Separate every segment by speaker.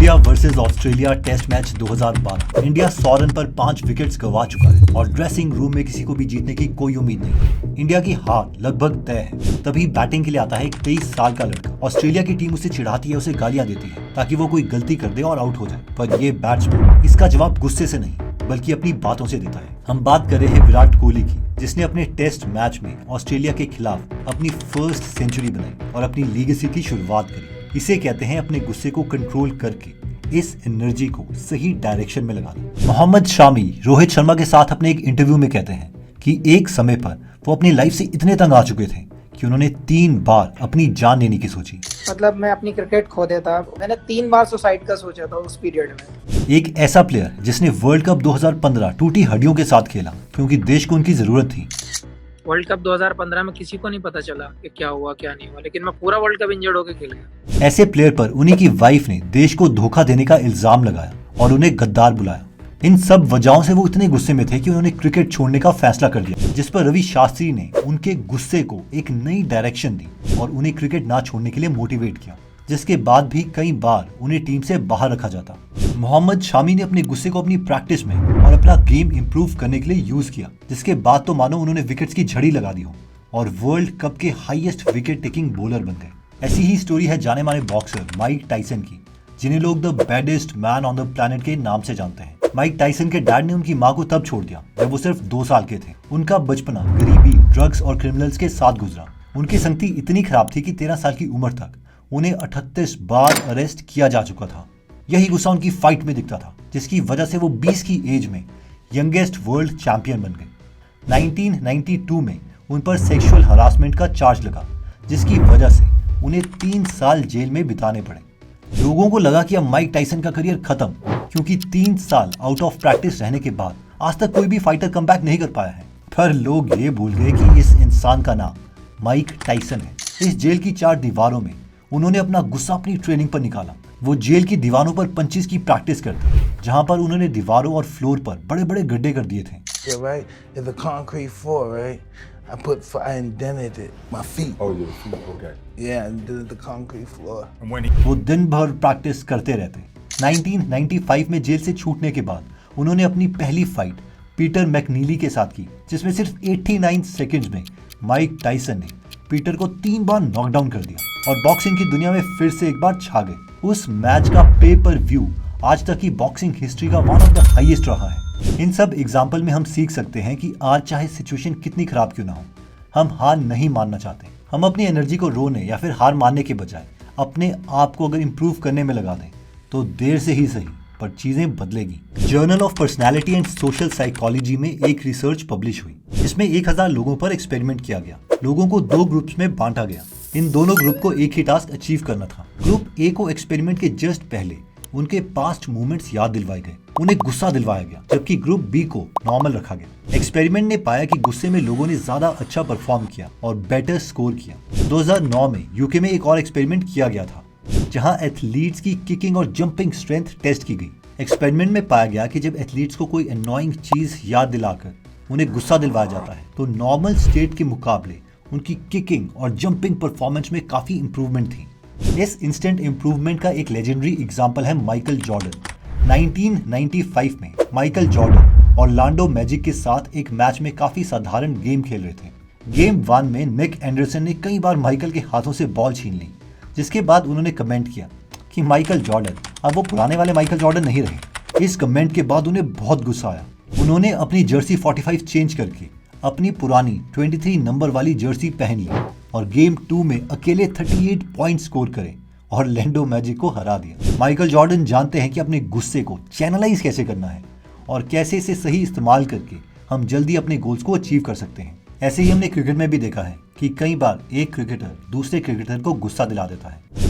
Speaker 1: India versus Australia test match 2012। India 100 run पर 5 wickets गंवा चुका है और ड्रेसिंग रूम में किसी को भी जीतने की कोई उम्मीद नहीं। इंडिया की हार लगभग तय है। तभी बैटिंग के लिए आता है एक 23 साल का लड़का। ऑस्ट्रेलिया की टीम उसे चिढ़ाती है, उसे गालियां देती है ताकि वो कोई गलती कर दे और आउट हो जाए। पर ये बैट्समैन इसका जवाब गुस्से से नहीं बल्कि अपनी बातों से देता है। हम बात कर रहे हैं विराट कोहली की, जिसने अपने टेस्ट मैच में ऑस्ट्रेलिया के खिलाफ अपनी फर्स्ट सेंचुरी बनाई और अपनी लीगेसी की शुरुआत करी। इसे कहते हैं अपने गुस्से को कंट्रोल करके इस एनर्जी को सही डायरेक्शन में लगाना। मोहम्मद शामी रोहित शर्मा के साथ अपने एक इंटरव्यू में कहते हैं कि एक समय पर वो अपनी लाइफ से इतने तंग आ चुके थे कि उन्होंने 3 बार अपनी जान लेने की सोची।
Speaker 2: मतलब मैं अपनी क्रिकेट खो देता। मैंने 3 बार सुसाइड का सोचा था उस पीरियड में।
Speaker 1: एक ऐसा प्लेयर जिसने वर्ल्ड कप 2015 टूटी हड्डियों के साथ खेला क्योंकि देश को उनकी जरूरत थी।
Speaker 2: वर्ल्ड कप 2015 में किसी को नहीं पता चला कि क्या हुआ क्या नहीं हुआ, लेकिन मैं पूरा वर्ल्ड कप इंजर्ड होकर खेल गया।
Speaker 1: ऐसे प्लेयर पर उन्हीं की वाइफ ने देश को धोखा देने का इल्जाम लगाया और उन्हें गद्दार बुलाया। इन सब वजहों से वो इतने गुस्से में थे कि उन्होंने क्रिकेट छोड़ने का फैसला कर लिया, जिस पर रवि शास्त्री ने उनके गुस्से को एक नई डायरेक्शन दी और उन्हें क्रिकेट ना छोड़ने के लिए मोटिवेट किया, जिसके बाद भी कई बार उन्हें टीम से बाहर रखा जाता। मोहम्मद शामी ने अपने गुस्से को अपनी प्रैक्टिस में और अपना गेम इंप्रूव करने के लिए यूज किया, जिसके बाद तो मानो उन्होंने विकेट्स की झड़ी लगा दी हो और वर्ल्ड कप के हाईएस्ट विकेट टेकिंग बॉलर बन गए। ऐसी ही स्टोरी है जाने माने बॉक्सर माइक टाइसन की, जिन्हें लोग the baddest man on the planet के नाम से जानते हैं। माइक टाइसन के डैड ने उनकी मां को तब छोड़ दिया जब वो सिर्फ 2 साल के थे। उनका बचपना गरीबी, ड्रग्स और क्रिमिनल्स के साथ गुजरा। उनकी संगति इतनी खराब थी कि 13 साल की उम्र तक उन्हें 38 बार अरेस्ट किया जा चुका था। यही गुस्सा उनकी फाइट में दिखता था, जिसकी वजह से वो 20 की एज में यंगेस्ट वर्ल्ड चैंपियन बन गए। 1992 में उन पर सेक्सुअल हरासमेंट का चार्ज लगा, जिसकी वजह से उन्हें 3 साल जेल में बिताने पड़े। लोगों को लगा कि अब माइक टाइसन का करियर खत्म, क्योंकि 3 साल आउट ऑफ प्रैक्टिस रहने के बाद आज तक कोई भी फाइटर कमबैक नहीं कर पाया है। पर लोग ये भूल गए कि इस इंसान का नाम माइक टाइसन है। इस जेल की 4 दीवारों में उन्होंने अपना गुस्सा अपनी ट्रेनिंग पर निकाला। वो जेल की दीवारों पर पंचेस की प्रैक्टिस करते, जहां पर उन्होंने दीवारों और फ्लोर पर बड़े बड़े गड्ढे कर दिए थे।
Speaker 3: Yeah, right. It's a concrete floor, right? I indented it, my feet.
Speaker 4: Oh, your feet, okay.
Speaker 3: Yeah, I did the concrete floor.
Speaker 4: And when he...
Speaker 1: वो दिन भर प्रैक्टिस करते रहते। 1995 में जेल से छूटने के बाद उन्होंने अपनी पहली फाइट पीटर मैकनीली के साथ की, जिसमें सिर्फ 89 सेकंड्स में माइक टाइसन ने पीटर को 3 बार नॉकडाउन कर दिया और बॉक्सिंग की दुनिया में फिर से एक बार छा गए। उस मैच का पे पर व्यू आज तक की बॉक्सिंग हिस्ट्री का वन ऑफ द हाईएस्ट रहा है। इन सब एग्जाम्पल में हम सीख सकते हैं कि आज चाहे सिचुएशन कितनी खराब क्यों ना हो, हम हार नहीं मानना चाहते। हम अपनी एनर्जी को रोने या फिर हार मानने के बजाय अपने आप को अगर इम्प्रूव करने में लगा दें तो देर से ही सही पर चीजें बदलेगी। Journal of personality and social psychology में एक रिसर्च पब्लिश हुई, जिसमें 1000 लोगों पर एक्सपेरिमेंट किया गया। लोगों को 2 ग्रुप्स में बांटा गया। इन दोनों ग्रुप को एक ही टास्क अचीव करना था। ग्रुप ए को एक्सपेरिमेंट के जस्ट पहले उनके पास्ट मूवमेंट्स याद दिलवाए गए, उन्हें गुस्सा दिलवाया गया, जबकि ग्रुप बी को नॉर्मल रखा गया। एक्सपेरिमेंट ने पाया कि गुस्से में लोगों ने ज्यादा अच्छा परफॉर्म किया और बेटर स्कोर किया। 2009 में यूके में एक और एक्सपेरिमेंट किया गया था, जहां एथलीट्स की किकिंग और जंपिंग स्ट्रेंथ टेस्ट की गई। एक्सपेरिमेंट में पाया गया कि जब एथलीट्स को कोई एनोइंग चीज याद दिलाकर उन्हें गुस्सा दिलवाया जाता है तो नॉर्मल स्टेट के मुकाबले उनकी किकिंग और जंपिंग परफॉर्मेंस में काफी इंप्रूवमेंट थी। इस इंस्टेंट इंप्रूवमेंट का एक लेजेंडरी एग्जांपल है माइकल जॉर्डन। 1995 में माइकल जॉर्डन ऑरलैंडो मैजिक के साथ एक मैच में काफी साधारण गेम खेल रहे थे। गेम 1 में निक एंडरसन ने कई बार माइकल के हाथों से बॉल छीन ली, जिसके बाद उन्होंने कमेंट किया कि माइकल जॉर्डन अब वो पुराने वाले माइकल जॉर्डन नहीं रहे। इस कमेंट के बाद उन्हें बहुत गुस्सा आया। उन्होंने अपनी जर्सी 45 चेंज करके अपनी पुरानी 23 नंबर वाली जर्सी पहन ली और गेम 2 में अकेले 38 पॉइंट स्कोर करे और लैंडो मैजिक को हरा दिया। माइकल जॉर्डन जानते हैं कि अपने गुस्से को चैनलाइज कैसे करना है और कैसे इसे सही इस्तेमाल करके हम जल्दी अपने गोल्स को अचीव कर सकते हैं। ऐसे ही हमने क्रिकेट में भी देखा है कि कई बार एक क्रिकेटर दूसरे क्रिकेटर को गुस्सा दिला देता है।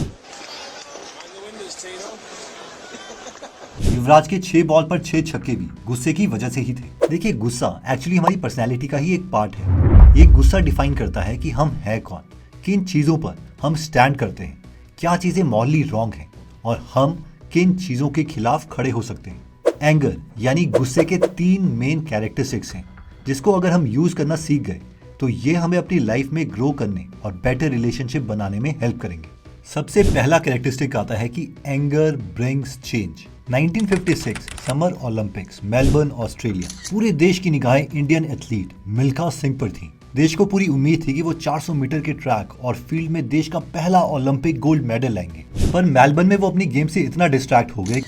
Speaker 1: युवराज के 6 बॉल पर 6 छक्के भी गुस्से की वजह से ही थे। देखिए, गुस्सा एक्चुअली हमारी पर्सनैलिटी का ही एक पार्ट है। ये गुस्सा डिफाइन करता है कि हम है कौन, किन चीजों पर हम स्टैंड करते हैं, क्या चीजें मॉरली रॉन्ग हैं और हम किन चीजों के खिलाफ खड़े हो सकते हैं। एंगर यानी गुस्से के 3 मेन कैरेक्टरिस्टिक्स हैं, जिसको अगर हम यूज करना सीख गए तो ये हमें अपनी लाइफ में ग्रो करने और बेटर रिलेशनशिप बनाने में हेल्प करेंगे। सबसे पहला कैरेक्टरिस्टिक आता है कि anger brings change. 1956 summer Olympics Melbourne Australia. पूरे देश की निगाहें इंडियन एथलीट मिल्खा सिंह पर थी। देश को पूरी उम्मीद थी कि वो 400 मीटर के ट्रैक और फील्ड में देश का पहला ओलंपिक गोल्ड मेडल लाएंगे, पर मेलबर्न में वो अपनी गेम से इतना डिस्ट्रैक्ट हो गए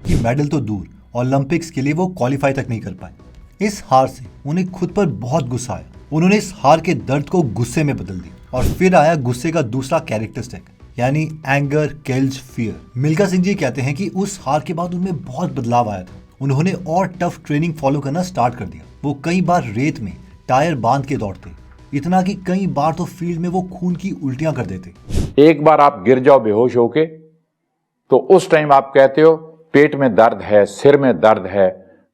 Speaker 1: कि मेडल तो दूर, ओलंपिक्स के लिए वो क्वालिफाई तक नहीं कर पाए। इस हार से उन्हें खुद पर बहुत गुस्सा आया। उन्होंने इस हार के दर्द को गुस्से में बदल दिया और फिर आया गुस्से का दूसरा कैरेक्टरिस्टिक, यानी anger kills fear. Milkha Singh ji कहते हैं कि उस हार के बाद उनमें बहुत बदलाव आया था। उन्होंने और टफ ट्रेनिंग फॉलो करना स्टार्ट कर दिया। वो कई बार रेत में टायर बांध के दौड़ते, इतना कि कई बार तो फील्ड में वो खून की उल्टियां कर देते।
Speaker 4: एक बार आप गिर जाओ बेहोश होके तो उस टाइम आप कहते हो पेट में दर्द है, सिर में दर्द है,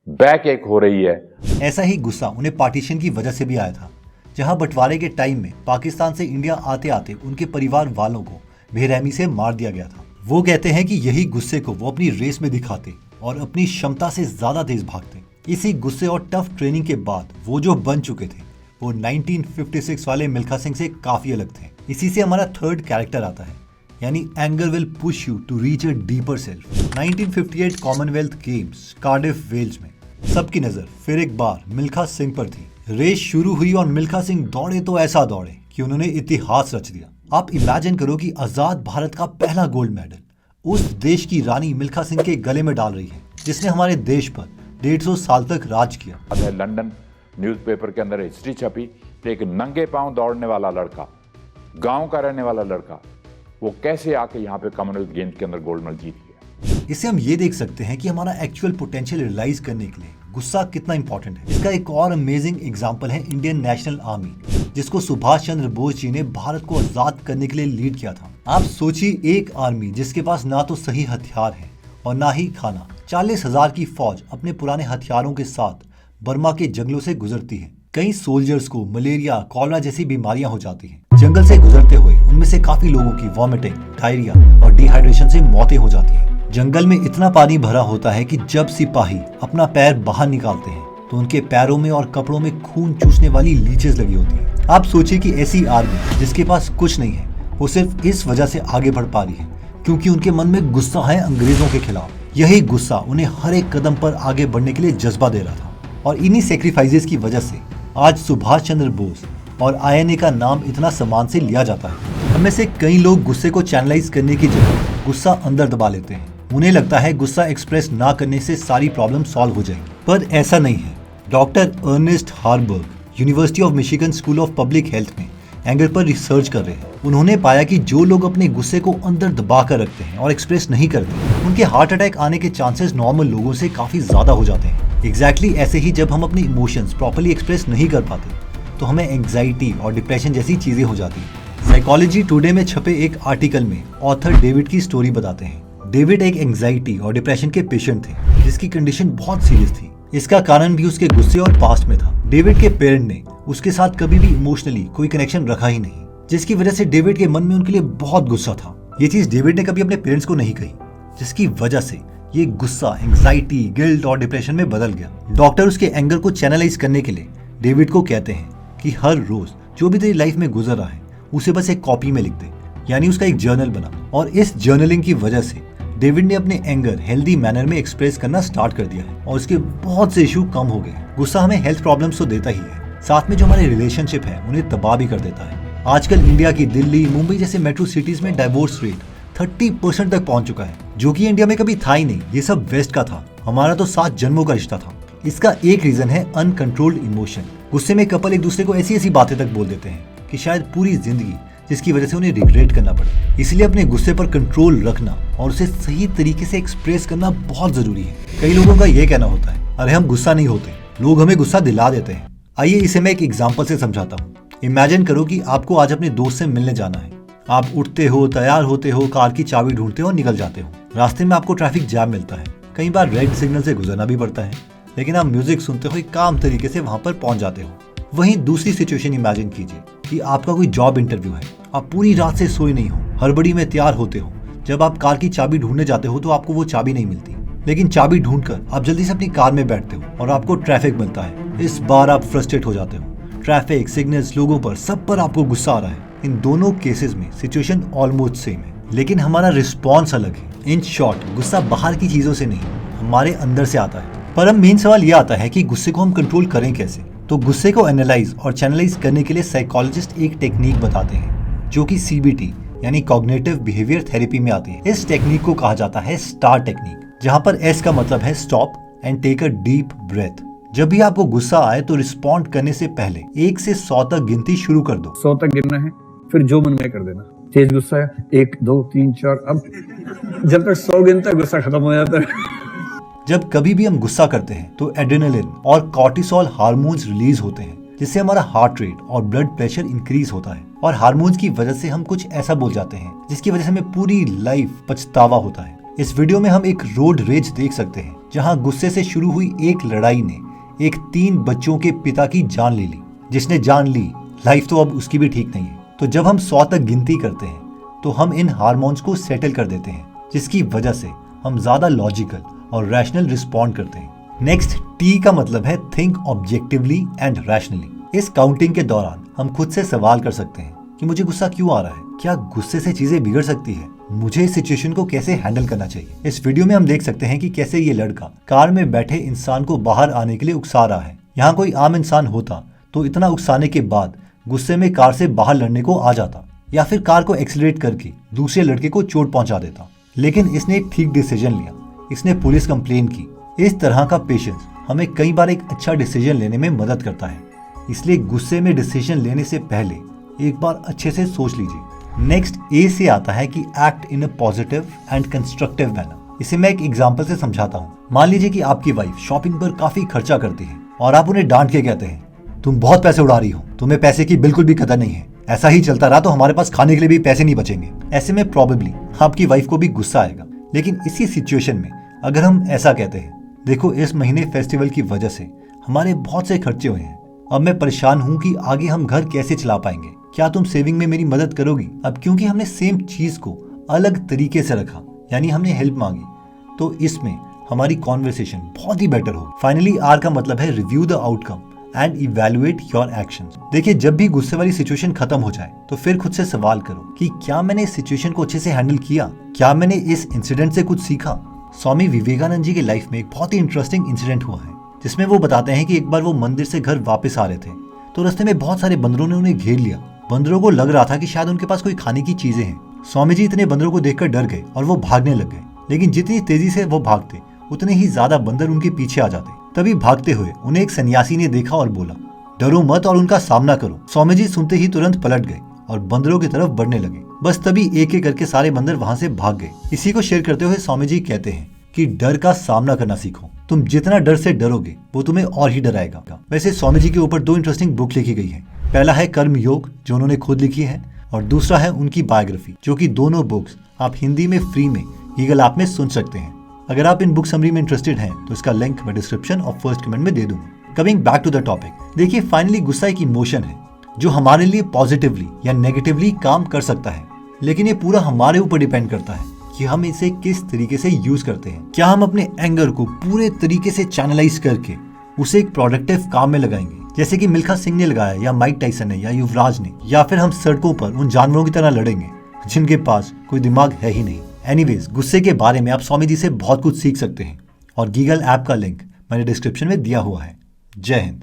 Speaker 4: बैक एक हो रही है।
Speaker 1: ऐसा ही गुस्सा उन्हें पार्टीशन की वजह से भी आया था, जहां बंटवारे के टाइम में पाकिस्तान से इंडिया आते आते उनके परिवार वालों को बेरहमी से मार दिया गया था। वो कहते हैं कि यही गुस्से को वो अपनी रेस में दिखाते और अपनी क्षमता से ज्यादा तेज भागते। इसी गुस्से और टफ ट्रेनिंग के बाद वो जो बन चुके थे वो 1956 वाले मिल्खा सिंह से काफी अलग थे। इसी से हमारा थर्ड कैरेक्टर आता है, यानी anger will push you to reach a deeper self. 1958 Commonwealth Games Cardiff Wales में सबकी नजर फिर एक बार मिल्खा सिंह पर थी। रेस शुरू हुई और मिल्खा सिंह दौड़े तो ऐसा दौड़े कि उन्होंने इतिहास रच दिया। आप इमेजिन करो कि आजाद भारत का पहला गोल्ड मेडल उस देश की रानी मिल्खा सिंह के गले में डाल रही है, जिसने हमारे देश पर 150 साल तक राज किया।
Speaker 4: लंदन न्यूज़पेपर के अंदर हिस्ट्री छपी, एक नंगे पांव दौड़ने वाला लड़का, गांव का रहने वाला लड़का, वो कैसे आके यहाँ पे कॉमनवेल्थ गेम्स के अंदर गोल्ड मेडल जीत गया।
Speaker 1: इससे हम ये देख सकते हैं कि हमारा एक्चुअल पोटेंशियल रियलाइज करने के लिए गुस्सा कितना इंपॉर्टेंट है। इसका एक और अमेजिंग एग्जांपल है इंडियन नेशनल आर्मी, जिसको सुभाष चंद्र बोस जी ने भारत को आजाद करने के लिए लीड किया था। आप सोचिए, एक आर्मी जिसके पास ना तो सही हथियार है और ना ही खाना, 40,000 की फौज अपने पुराने हथियारों के साथ बर्मा के जंगलों से गुजरती है। कई सोल्जर्स को मलेरिया, कॉलरा जैसी बीमारियां हो जाती हैं। जंगल से गुजरते हुए उनमें से काफी लोगों की वॉमिटिंग, डायरिया और डिहाइड्रेशन से मौतें हो जाती हैं। जंगल में इतना पानी भरा होता है कि जब सिपाही अपना पैर बाहर निकालते हैं तो उनके पैरों में और कपड़ों में खून चूसने वाली लीचेस लगी होती हैं। आप सोचिए कि ऐसी आर्मी जिसके पास कुछ नहीं है, वो सिर्फ इस वजह से आगे बढ़ पा रही है क्योंकि उनके मन में गुस्सा है अंग्रेजों के खिलाफ। यही गुस्सा उन्हें हर एक कदम पर आगे बढ़ने के लिए जज्बा दे रहा था और इन्हीं सेक्रीफाइसेस की वजह से आज सुभाष चंद्र बोस और INA का नाम इतना सम्मान से लिया जाता है। हमें से कई लोग गुस्से को चैनलाइज करने की जगह गुस्सा अंदर दबा लेते हैं। उन्हें लगता है गुस्सा एक्सप्रेस ना करने से सारी प्रॉब्लम सॉल्व हो जाएंगी, पर ऐसा नहीं है। Doctor Ernest Harburg university of Michigan school of public health में एंगर पर रिसर्च कर रहे हैं। उन्होंने पाया कि जो लोग अपने गुस्से को अंदर दबा कर रखते हैं और एक्सप्रेस नहीं करते, उनके हार्ट अटैक आने के चांसेस नॉर्मल लोगों से काफी ज्यादा हो जाते हैं। एग्जैक्टली ऐसे ही जब हम अपने इमोशंस प्रॉपर्ली एक्सप्रेस नहीं कर पाते तो हमें एंग्जाइटी और डिप्रेशन जैसी चीजें हो जाती हैं। साइकोलॉजी टुडे में छपे एक आर्टिकल में ऑथर डेविड की स्टोरी बताते हैं। डेविड एक एंग्जाइटी और डिप्रेशन के पेशेंट थे जिसकी कंडीशन बहुत सीरियस थी। इसका कारण भी उसके गुस्से और पास्ट में था। डेविड के पेरेंट ने उसके साथ कभी भी इमोशनली कोई कनेक्शन रखा ही नहीं, जिसकी वजह से डेविड के मन में उनके लिए बहुत गुस्सा था। ये चीज डेविड ने कभी अपने पेरेंट्स को नहीं कही, जिसकी वजह से ये गुस्सा एंग्जाइटी, गिल्ट और डिप्रेशन में बदल गया। डॉक्टर उसके एंगर को चैनलाइज करने के लिए डेविड को कहते हैं कि हर रोज जो भी तेरी लाइफ में गुजर रहा है उसे बस एक कॉपी में लिख दे, यानी उसका एक जर्नल बना। और इस जर्नलिंग की वजह से डेविड ने अपने एंगर हेल्दी मैनर में एक्सप्रेस करना स्टार्ट कर दिया है और उसके बहुत से इशू कम हो गए। गुस्सा हमें हेल्थ प्रॉब्लम्स तो देता ही है, साथ में जो हमारे रिलेशनशिप है उन्हें तबाह भी कर देता है। आजकल इंडिया की दिल्ली, मुंबई जैसे मेट्रो सिटीज में डाइवोर्स रेट 30% तक पहुंच चुका है, जो कि इंडिया में कभी था ही नहीं। ये सब वेस्ट का था, हमारा तो 7 जन्मों का रिश्ता था। इसका एक रीजन है अनकंट्रोल्ड इमोशन। गुस्से में कपल एक दूसरे को ऐसी ऐसी बातें तक बोल देते हैं कि शायद पूरी जिंदगी जिसकी वजह से उन्हें रिग्रेट करना पड़े। इसलिए अपने गुस्से पर कंट्रोल रखना और उसे सही तरीके से एक्सप्रेस करना बहुत जरूरी है। कई लोगों का ये कहना होता है, अरे हम गुस्सा नहीं होते, लोग हमें गुस्सा दिला देते हैं। आइए इसे मैं एक एग्जांपल से समझाता हूँ। इमेजिन करो कि आपको आज अपने दोस्त से मिलने जाना है। आप उठते हो, तैयार होते हो, कार की चाबी ढूंढते हो और निकल जाते हो। रास्ते में आपको ट्रैफिक जैम मिलता है, कई बार रेड सिग्नल से गुजरना भी पड़ता है, लेकिन आप म्यूजिक सुनते हुए काम तरीके से वहां पर पहुंच जाते हो। वहीं दूसरी सिचुएशन इमेजिन कीजिए कि आपका कोई जॉब इंटरव्यू है, आप पूरी रात से सोए नहीं हो, हड़बड़ी में तैयार होते हो। जब आप कार की चाबी ढूंढने जाते हो तो आपको वो चाबी नहीं मिलती, लेकिन चाबी ढूंढकर आप जल्दी से अपनी कार में बैठते हो और आपको ट्रैफिक मिलता है। इस बार आप फ्रस्ट्रेट हो जाते हो। ट्रैफिक, सिग्नल्स, लोगों पर, सब पर आपको गुस्सा आ रहा है। इन दोनों केसेस में सिचुएशन ऑलमोस्ट सेम है, लेकिन हमारा रिस्पॉन्स अलग है। इन शॉर्ट, गुस्सा बाहर की चीजों से नहीं, हमारे अंदर से आता है। पर अब मेन सवाल यह आता है कि गुस्से को हम कंट्रोल करें कैसे। तो गुस्से को एनालाइज और चैनलाइज करने के लिए साइकोलॉजिस्ट एक टेक्निक बताते हैं जो कि CBT यानी कॉग्निटिव बिहेवियर थेरेपी में आती है। इस टेक्निक को कहा जाता है स्टार टेक्निक, जहाँ पर S का मतलब है stop and take a deep breath. जब भी आपको गुस्सा आए तो रिस्पॉन्ड करने से पहले 1 से 100 तक गिनती शुरू कर दो।
Speaker 5: 100 तक गिनना है, फिर जो मन में कर देना। तेज गुस्सा है 1 2 3 4, अब जब तक 100 गिनता है गुस्सा खत्म हो जाता है।
Speaker 1: जब कभी भी हम गुस्सा करते हैं तो एड्रेनालिन और कॉर्टिसोल हार्मोन्स रिलीज होते हैं, जिससे हमारा हार्ट रेट और ब्लड प्रेशर इंक्रीज होता है। और हार्मोन्स की वजह से हम कुछ ऐसा बोल जाते हैं जिसकी वजह से हमें पूरी लाइफ पछतावा होता है। इस वीडियो में हम एक रोड रेज देख सकते हैं, जहां गुस्से से शुरू हुई एक लड़ाई ने एक 3 बच्चों के पिता की जान ले ली। जिसने जान ली, लाइफ तो अब उसकी भी ठीक नहीं है। तो जब हम 100 तक गिनती करते हैं तो हम इन हार्मोन्स को सेटल कर देते हैं, जिसकी वजह से हम ज्यादा लॉजिकल और रैशनल रिस्पॉन्ड करते हैं। नेक्स्ट, T का मतलब है थिंक ऑब्जेक्टिवली एंड रैशनली। इस काउंटिंग के दौरान हम खुद से सवाल कर सकते हैं कि मुझे गुस्सा क्यों आ रहा है, क्या गुस्से से चीजें बिगड़ सकती है, मुझे इस सिचुएशन को कैसे हैंडल करना चाहिए। इस वीडियो में हम देख सकते हैं कि कैसे ये लड़का कार में बैठे इंसान को बाहर आने के लिए उकसा रहा है। यहाँ कोई आम इंसान होता तो इतना उकसाने के बाद गुस्से में कार से बाहर लड़ने को आ जाता या फिर कार को एक्सीलरेट करके दूसरे लड़के को चोट पहुंचा देता। लेकिन इसने एक ठीक डिसीजन लिया, इसने पुलिस कंप्लेन की। इस तरह का पेशेंस हमें कई बार एक अच्छा डिसीजन लेने में मदद करता है, इसलिए गुस्से में डिसीजन लेने से पहले एक बार अच्छे से सोच लीजिए। नेक्स्ट, A से आता है कि act in a positive and constructive manner. इसे मैं एक एग्जांपल से समझाता हूँ। मान लीजिए कि आपकी वाइफ शॉपिंग पर काफी खर्चा करती है और आप उन्हें डांट के कहते हैं, तुम बहुत पैसे उड़ा रही हो, तुम्हें पैसे की बिल्कुल भी कदर नहीं है, ऐसा ही चलता रहा तो हमारे पास खाने के लिए भी पैसे नहीं बचेंगे। ऐसे में प्रॉबेबली आपकी वाइफ को भी गुस्सा आएगा। लेकिन इसी सिचुएशन में अगर हम ऐसा कहते हैं, देखो इस महीने फेस्टिवल की वजह से हमारे बहुत से खर्चे हुए हैं, अब मैं परेशान हूँ कि आगे हम घर कैसे चला पाएंगे, क्या तुम सेविंग में मेरी मदद करोगी। अब क्योंकि हमने सेम चीज को अलग तरीके से रखा, यानी हमने हेल्प मांगी, तो इसमें हमारी कॉन्वर्सेशन बहुत ही बेटर होगी। फाइनली, R का मतलब है review the outcome and evaluate your actions. देखिए, जब भी गुस्से वाली सिचुएशन खत्म हो जाए तो फिर खुद से सवाल करो कि क्या मैंने इस सिचुएशन को अच्छे से हैंडल किया, क्या मैंने इस इंसिडेंट से कुछ सीखा। स्वामी विवेकानंद जी के लाइफ में एक बहुत ही इंटरेस्टिंग इंसिडेंट हुआ है, जिसमें वो बताते हैं कि एक बार वो मंदिर से घर वापस आ रहे थे तो रास्ते में बहुत सारे बंदरों ने उन्हें घेर लिया। बंदरों को लग रहा था कि शायद उनके पास कोई खाने की चीजें हैं। स्वामी जी इतने बंदरों को देखकर डर गए और वो भागने लग गए। लेकिन जितनी तेजी से वो भागते उतने ही ज्यादा बंदर उनके पीछे आ जाते। तभी भागते हुए उन्हें एक सन्यासी ने देखा और बोला, डरो मत और उनका सामना करो। स्वामी जी सुनते ही तुरंत पलट गए और बंदरों की तरफ बढ़ने लगे। बस तभी एक एक करके सारे बंदर वहां से भाग गए। इसी को शेयर करते हुए स्वामी जी कहते हैं कि डर का सामना करना सीखो। तुम जितना डर से डरोगे वो तुम्हें और ही डराएगा। वैसे स्वामी जी के ऊपर 2 इंटरेस्टिंग बुक लिखी गई है। पहला है कर्म योग, जो उन्होंने खुद लिखी है, और दूसरा है उनकी बायोग्राफी, जो कि दोनों बुक्स आप हिंदी में फ्री में गूगल ऐप में सुन सकते हैं। अगर आप इन बुक समरी में इंटरेस्टेड हैं तो इसका लिंक मैं डिस्क्रिप्शन और फर्स्ट कमेंट में दे दूंगा। Coming back to the topic, देखिए फाइनली गुस्सा एक इमोशन है जो हमारे लिए पॉजिटिवली या नेगेटिवली काम कर सकता है, लेकिन ये पूरा हमारे ऊपर डिपेंड करता है कि हम इसे किस तरीके से यूज करते हैं। क्या हम अपने एंगर को पूरे तरीके से चैनलाइज करके उसे एक प्रोडक्टिव काम में लगाएंगे, जैसे कि मिल्खा सिंह ने लगाया, या माइक टाइसन ने, या युवराज ने, या फिर हम सड़कों पर उन जानवरों की तरह लड़ेंगे जिनके पास कोई दिमाग है ही नहीं। एनीवेज, गुस्से के बारे में आप स्वामी जी से बहुत कुछ सीख सकते हैं और गूगल ऐप का लिंक मैंने डिस्क्रिप्शन में दिया हुआ है। जय हिंद।